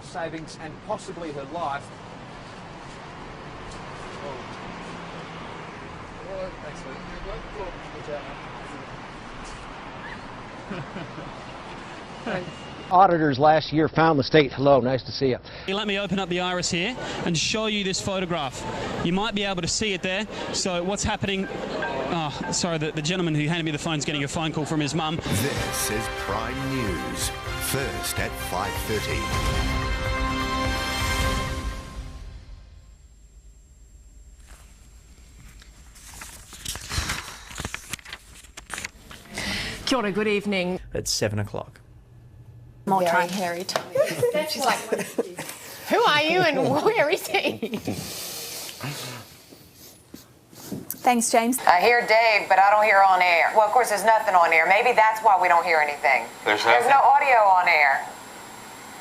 Savings and possibly her life. Auditors last year found the state. Hello, nice to see you. Let me open up the iris here and show you this photograph. You might be able to see it there. So what's happening? Oh, sorry, the gentleman who handed me the phone is getting a phone call from his mum. This is Prime News, first at 5:30. Kia ora, good evening. It's 7 o'clock. Very hairy Tommy. She's like, who are you and where is he? Thanks, James. I hear Dave, but I don't hear on air. Well, of course, there's nothing on air. Maybe that's why we don't hear anything. There's no audio on air.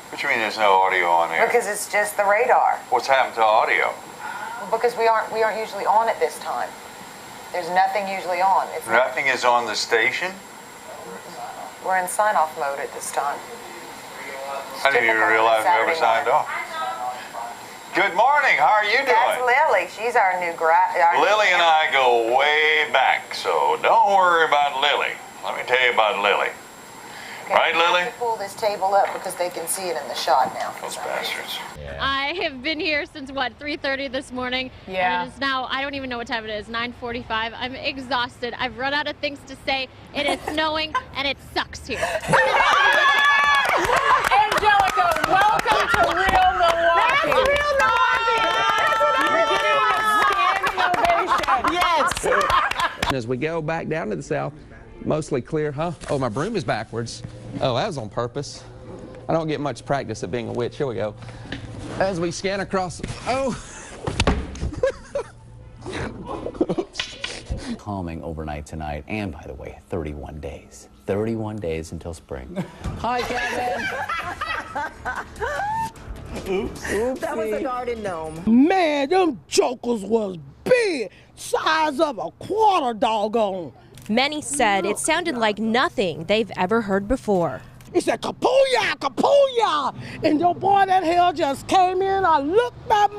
What do you mean there's no audio on air? Because it's just the radar. What's happened to audio? Because we aren't usually on at this time. There's nothing usually on. Nothing is on the station? We're in sign-off mode at this time. I didn't even realize we ever signed off. Good morning. How are you doing? That's Lily. She's our new grad. Lily and I go way back, so don't worry about Lily. Let me tell you about Lily. Okay, right, Lily? I have to pull this table up because they can see it in the shot now. Those bastards. Yeah. I have been here since, what, 3:30 this morning? Yeah. And it is now, I don't even know what time it is, 9:45. I'm exhausted. I've run out of things to say. It is snowing, and it sucks here. Angelica, welcome to Real Milwaukee. That's Real Milwaukee. You're getting a standing ovation. Yes. As we go back down to the south, mostly clear, huh? Oh, my broom is backwards. Oh, that was on purpose. I don't get much practice at being a witch. Here we go. As we scan across, oh. Calming overnight tonight, and by the way, 31 days. 31 days until spring. Hi, Kevin. Oops. That was a garden gnome. Man, them jokers was big, size of a quarter doggone. Many said it sounded like nothing they've ever heard before. He said, "Kapooyah, kapooyah!" And your boy, that hell just came in. I looked at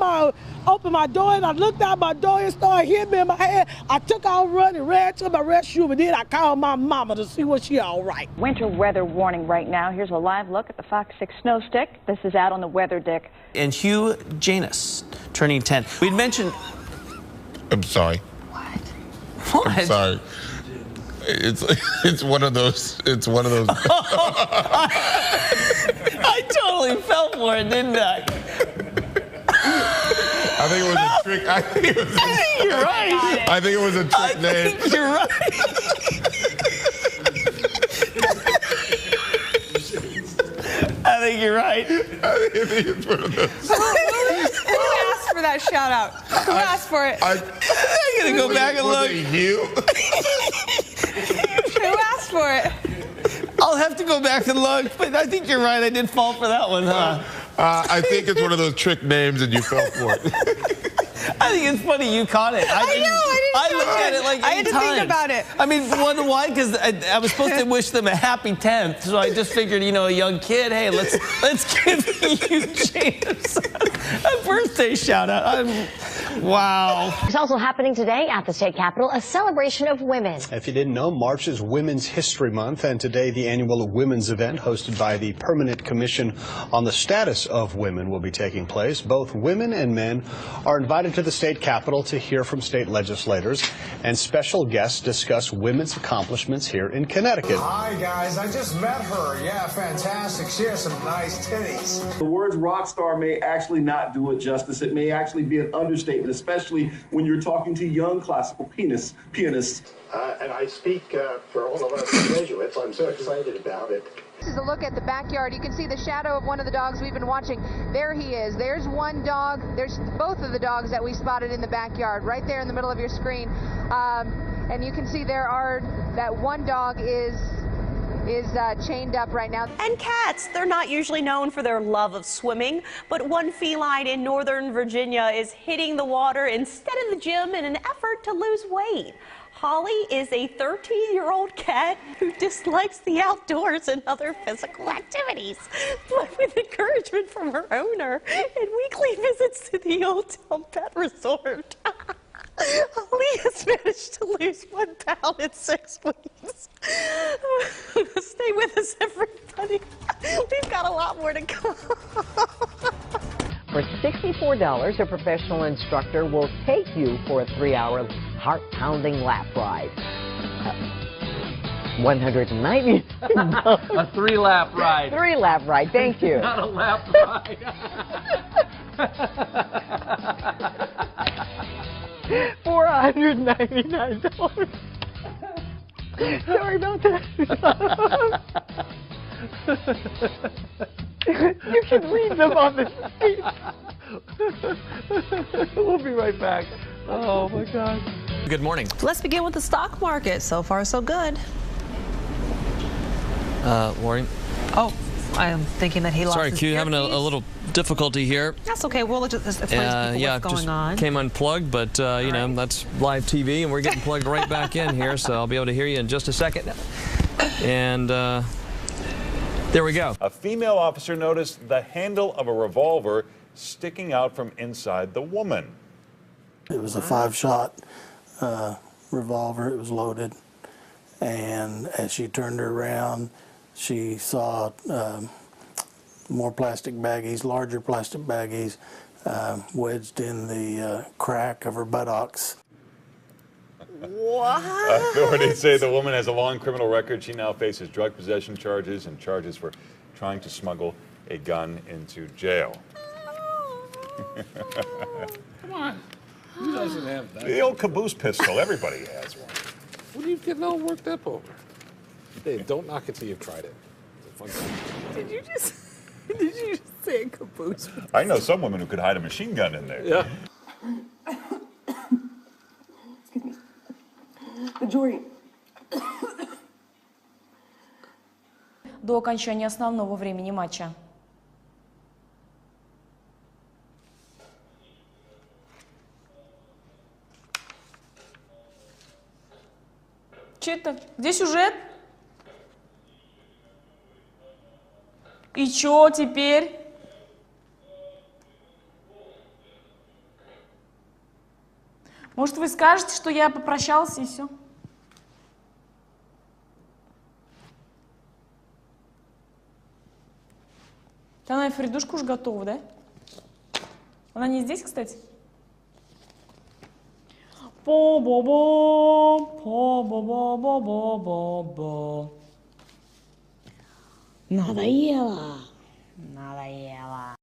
opened my door, and I looked out my door and started hitting me in my head. I took out running, ran to my restroom, and then I called my mama to see was she all right. Winter weather warning right now. Here's a live look at the Fox 6 snow stick. This is out on the weather dick. And Hugh Janus, turning 10. We'd mentioned... I'm sorry. What? I'm sorry. It's one of those. I totally fell for it, didn't I? I think it was a trick. I think you're right. I think it was a trick name. You're right. I think you're right. I think it's one of those. Who asked for that shout out? Who asked for it? I'm gonna go back and look. You? Who asked for it? I'll have to go back and look, but I think you're right. I did fall for that one, huh? I think it's one of those trick names and you fell for it. I think it's funny you caught it. I looked at it like 8 times. I had to think about it. I mean, why? Because I was supposed to wish them a happy 10th, so I just figured, you know, a young kid, hey, let's give you James a birthday shout out. Wow. It's also happening today at the state capitol, a celebration of women. If you didn't know, March is Women's History Month, and today the annual women's event hosted by the Permanent Commission on the Status of Women will be taking place. Both women and men are invited to the state capitol to hear from state legislators, and special guests discuss women's accomplishments here in Connecticut. Hi, guys. I just met her. Yeah, fantastic. She has some nice titties. The words rock star may actually not do it justice. It may actually be an understatement, especially when you're talking to young classical pianists. And I speak for all of us Jesuits. I'm so excited about it. This is a look at the backyard. You can see the shadow of one of the dogs we've been watching. There he is. There's one dog. There's both of the dogs that we spotted in the backyard, right there in the middle of your screen. And you can see that one dog is chained up right now. And cats, they're not usually known for their love of swimming, but one feline in Northern Virginia is hitting the water instead of the gym in an effort to lose weight. Polly is a 13-year-old cat who dislikes the outdoors and other physical activities, but with encouragement from her owner and weekly visits to the Old Town Pet Resort. Holly has managed to lose 1 pound in 6 weeks. Stay with us, everybody. We've got a lot more to come. For $64, a professional instructor will take you for a 3-hour heart-pounding lap ride. $190. A 3-lap ride. 3-lap ride, thank you. Not a lap ride. $499. Sorry about that. You can read them on the sheet. We'll be right back. Oh my God. Good morning. Let's begin with the stock market. So far, so good. Lori. Oh, I am thinking that he lost Sorry, his Q, having a little difficulty here. That's okay. We'll just explain to people yeah, what's going just on. came unplugged, but you know, that's live TV, and we're getting plugged right back in here, so I'll be able to hear you in just a second. And there we go. A female officer noticed the handle of a revolver sticking out from inside the woman. It was a 5-shot revolver. It was loaded. And as she turned her around, she saw more plastic baggies, larger plastic baggies, wedged in the crack of her buttocks. What? Authorities say the woman has a long criminal record. She now faces drug possession charges and charges for trying to smuggle a gun into jail. Come on. Who doesn't have that? The old caboose pistol. Everybody has one. What are you getting all worked up over? Hey, don't knock it till you've tried it. It's a fun time. Did you just say caboose? I know some women who could hide a machine gun in there. Yeah. Джори, до окончания основного времени матча. Че это? Где сюжет? И чё теперь? Может, вы скажете, что я попрощался и все? Она и Фридушка уж готова, да? Она не здесь, кстати? По-бо-бо, по-бо-бо-бо-бо-бо. Надоело. Надоело.